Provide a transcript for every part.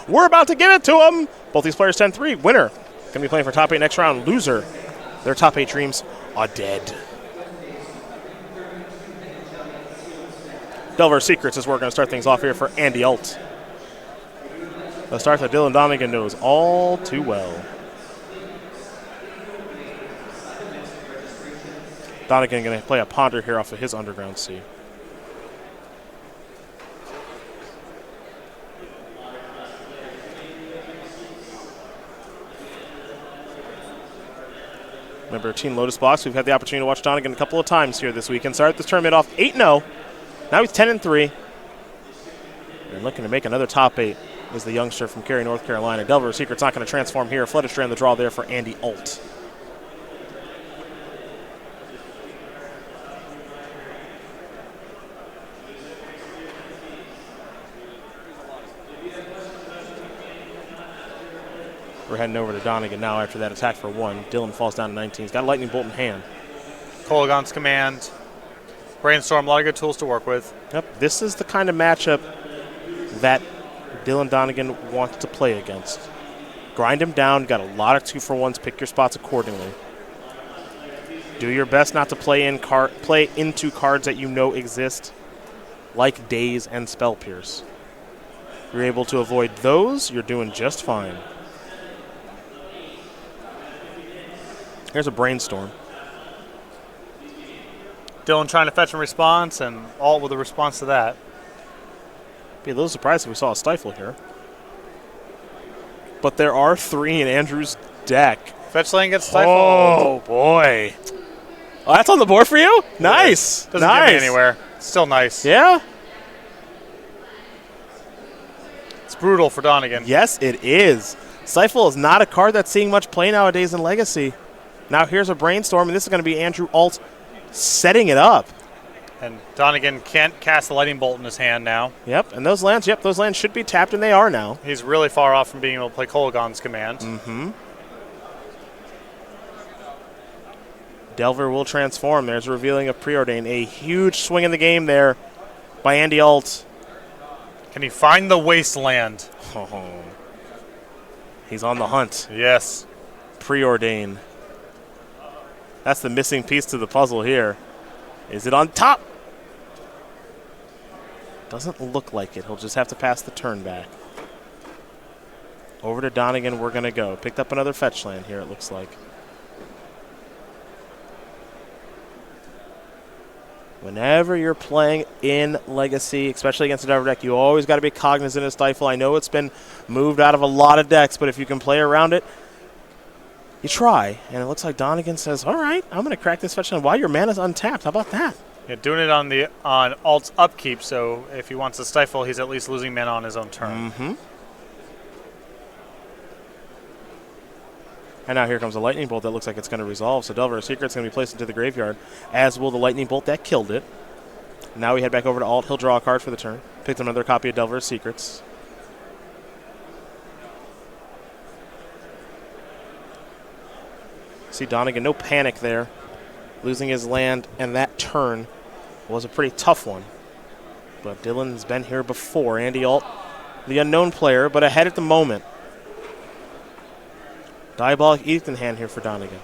We're about to give it to him. Both these players 10-3. Winner going to be playing for top 8 next round. Loser, their top 8 dreams are dead. Delver Secrets is where we're going to start things off here for Andy Alt. A start that Dylan Donegan knows all too well. Donegan going to play a Ponder here off of his Underground Sea. Remember, Team Lotus Box, we've had the opportunity to watch Donegan a couple of times here this weekend. Started this tournament off 8-0. Now he's 10-3. And looking to make another top 8 is the youngster from Cary, North Carolina. Delver Secret's not going to transform here. Flooded Strand the draw there for Andy Alt. We're heading over to Donegan now after that attack for 1. Dylan falls down to 19. He's got a Lightning Bolt in hand. Kolaghan's Command. Brainstorm, a lot of good tools to work with. Yep, this is the kind of matchup that Dylan Donegan wants to play against. Grind him down. Got a lot of 2-for-1s. Pick your spots accordingly. Do your best not to play into cards that you know exist, like Daze and Spell Pierce. If you're able to avoid those, you're doing just fine. Here's a Brainstorm. Dylan trying to fetch a response, and Alt with a response to that. Be a little surprised if we saw a Stifle here. But there are 3 in Andrew's deck. Fetch lane gets stifled. Oh, boy. Oh, that's on the board for you? Nice. Doesn't nice. get me anywhere. Still nice. Yeah? It's brutal for Donegan. Yes, it is. Stifle is not a card that's seeing much play nowadays in Legacy. Now here's a Brainstorm, and this is going to be Andrew Alt setting it up. And Donegan can't cast the Lightning Bolt in his hand now. Yep, and those lands should be tapped, and they are now. He's really far off from being able to play Kolaghan's Command. Mm-hmm. Delver will transform. There's a revealing of Preordain. A huge swing in the game there by Andy Alt. Can he find the Wasteland? Oh. He's on the hunt. Yes. Preordain. That's the missing piece to the puzzle here. Is it on top? Doesn't look like it. He'll just have to pass the turn back. Over to Donegan we're going to go. Picked up another fetch land here, it looks like. Whenever you're playing in Legacy, especially against a Delver deck, you always got to be cognizant of Stifle. I know it's been moved out of a lot of decks, but if you can play around it, you try. And it looks like Donegan says, all right, I'm going to crack this fetch land while your mana's untapped. How about that? Yeah, doing it on Alt's upkeep, so if he wants to Stifle, he's at least losing mana on his own turn. Mm-hmm. And now here comes a Lightning Bolt that looks like it's going to resolve. So Delver Secret's going to be placed into the graveyard, as will the Lightning Bolt that killed it. Now we head back over to Alt. He'll draw a card for the turn. Picked up another copy of Delver Secrets. See Donegan, no panic there. Losing his land, and that turn was a pretty tough one. But Dylan's been here before. Andy Alt, the unknown player, but ahead at the moment. Diabolic Edict in hand here for Donegan.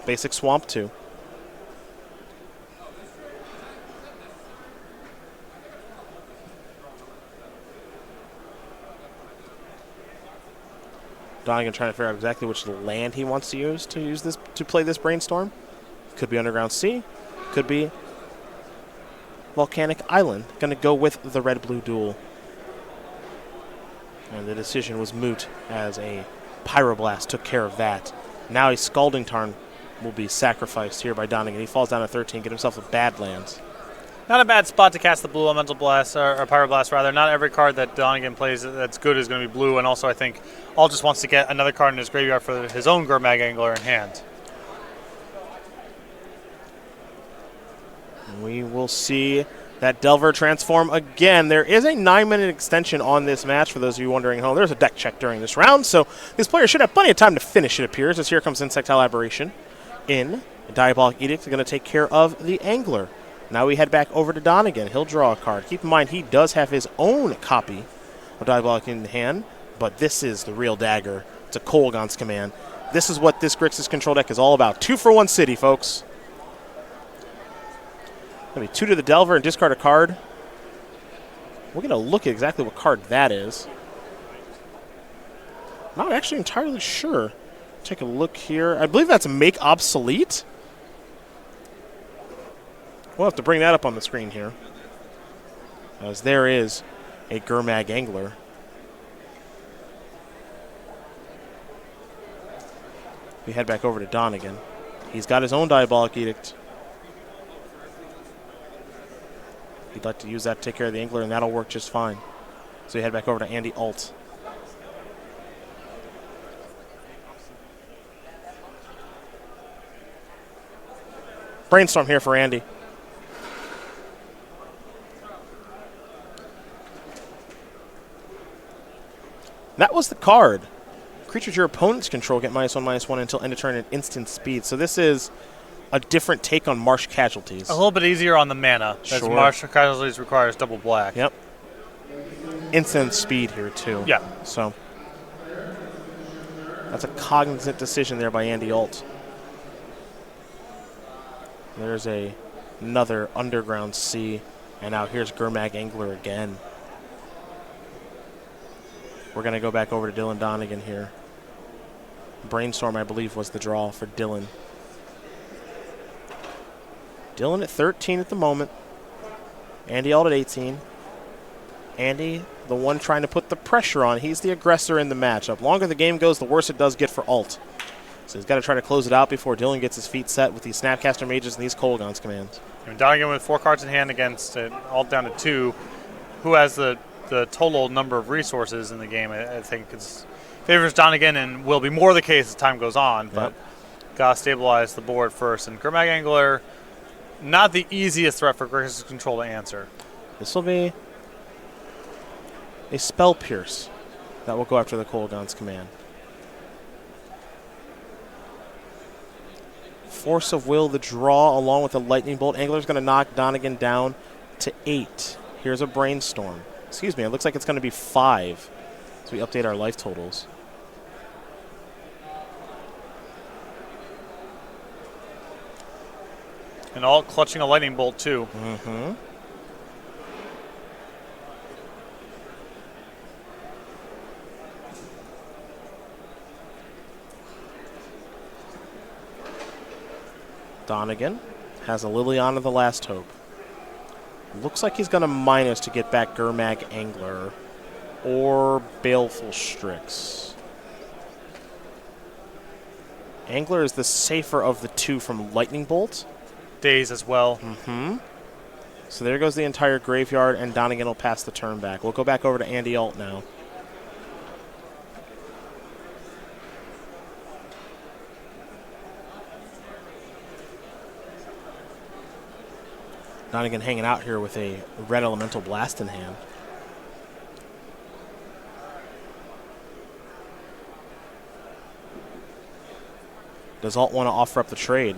Basic Swamp 2. Donegan trying to figure out exactly which land he wants to use this to play this Brainstorm. Could be Underground Sea. Could be Volcanic Island. Going to go with the red-blue duel. And the decision was moot as a Pyroblast took care of that. Now a Scalding Tarn will be sacrificed here by Donegan. He falls down to 13, get himself a Badlands. Not a bad spot to cast the blue Elemental Blast, or Pyroblast rather. Not every card that Donegan plays that's good is going to be blue, and also I think Alt just wants to get another card in his graveyard for his own Gurmag Angler in hand. We will see that Delver transform again. There is a 9-minute extension on this match for those of you wondering at home. There's a deck check during this round, so this player should have plenty of time to finish, it appears, as here comes Insectile Aberration in. Diabolic Edict is going to take care of the Angler. Now we head back over to Donegan. He'll draw a card. Keep in mind, he does have his own copy of Diabolic in hand, but this is the real dagger to Kolaghan's command. This is what this Grixis control deck is all about. 2-for-1 city, folks. Going to be 2 to the Delver and discard a card. We're going to look at exactly what card that is. Not actually entirely sure. Take a look here. I believe that's Make Obsolete. We'll have to bring that up on the screen here, as there is a Gurmag Angler. We head back over to Donegan. He's got his own Diabolic Edict. He'd like to use that to take care of the Angler, and that'll work just fine. So we head back over to Andy Alt. Brainstorm here for Andy. That was the card. Creatures your opponents control get -1/-1 until end of turn at instant speed. So this is a different take on Marsh Casualties. A little bit easier on the mana, as Sure. Marsh Casualties requires double black. Yep. Instant speed here, too. Yeah. So that's a cognizant decision there by Andy Alt. There's another Underground Sea, and now here's Gurmag Angler again. We're going to go back over to Dylan Donegan here. Brainstorm, I believe, was the draw for Dylan. Dylan at 13 at the moment. Andy Alt at 18. Andy, the one trying to put the pressure on. He's the aggressor in the matchup. Longer the game goes, the worse it does get for Alt. So he's got to try to close it out before Dylan gets his feet set with these Snapcaster Mages and these Kolaghan's commands. And Donegan with 4 cards in hand against Alt down to 2. Who has the total number of resources in the game, I think, favors Donegan and will be more the case as time goes on. But gotta stabilize the board first. And Gurmag Angler, not the easiest threat for Grixis control to answer. This will be a Spell Pierce that will go after the Kolaghan's command. Force of Will, the draw, along with a Lightning Bolt. Angler's going to knock Donegan down to 8. Here's a Brainstorm. Excuse me, it looks like it's going to be 5 as we update our life totals. And Alt clutching a Lightning Bolt, too. Mm-hmm. Donegan has a Liliana the Last Hope. Looks like he's going to minus to get back Gurmag Angler or Baleful Strix. Angler is the safer of the 2 from Lightning Bolt. Daze as well. Mm-hmm. So there goes the entire graveyard, and Donegan will pass the turn back. We'll go back over to Andy Alt now. Donegan hanging out here with a Red Elemental Blast in hand. Does Alt want to offer up the trade?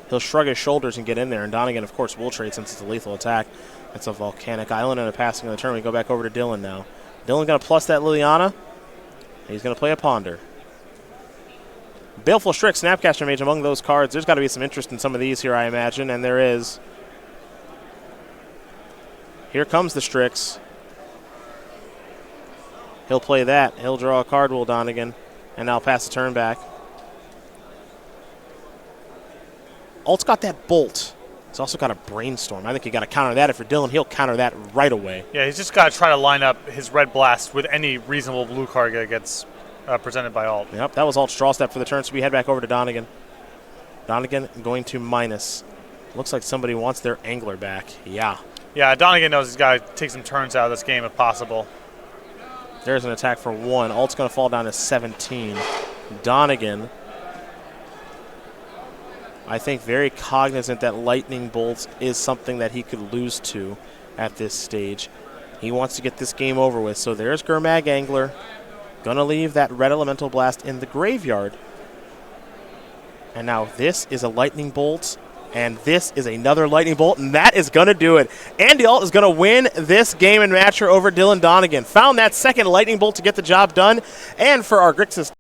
He'll shrug his shoulders and get in there, and Donegan, of course, will trade since it's a lethal attack. It's a Volcanic Island and a passing of the turn. We go back over to Dylan now. Dylan going to plus that Liliana. He's going to play a Ponder. Baleful Strix, Snapcaster Mage among those cards. There's got to be some interest in some of these here, I imagine, and there is. Here comes the Strix. He'll play that. He'll draw a card, will Donegan, and now pass the turn back. Alt's got that Bolt. He's also got a Brainstorm. I think you got to counter that. If you're Dylan, he'll counter that right away. Yeah, he's just got to try to line up his Red Blast with any reasonable blue card that gets presented by Alt. Yep, that was Alt's draw step for the turn, so we head back over to Donegan. Donegan going to minus. Looks like somebody wants their Angler back. Yeah. Yeah, Donegan knows he's got to take some turns out of this game if possible. There's an attack for 1. Alt's going to fall down to 17. Donegan, I think, very cognizant that Lightning Bolts is something that he could lose to at this stage. He wants to get this game over with. So there's Gurmag Angler. Going to leave that Red Elemental Blast in the graveyard. And now this is a Lightning Bolt And this is another lightning bolt, and that is going to do it. Andy Alt is going to win this game and matcher over Dylan Donegan. Found that second lightning bolt to get the job done. And for our Grixis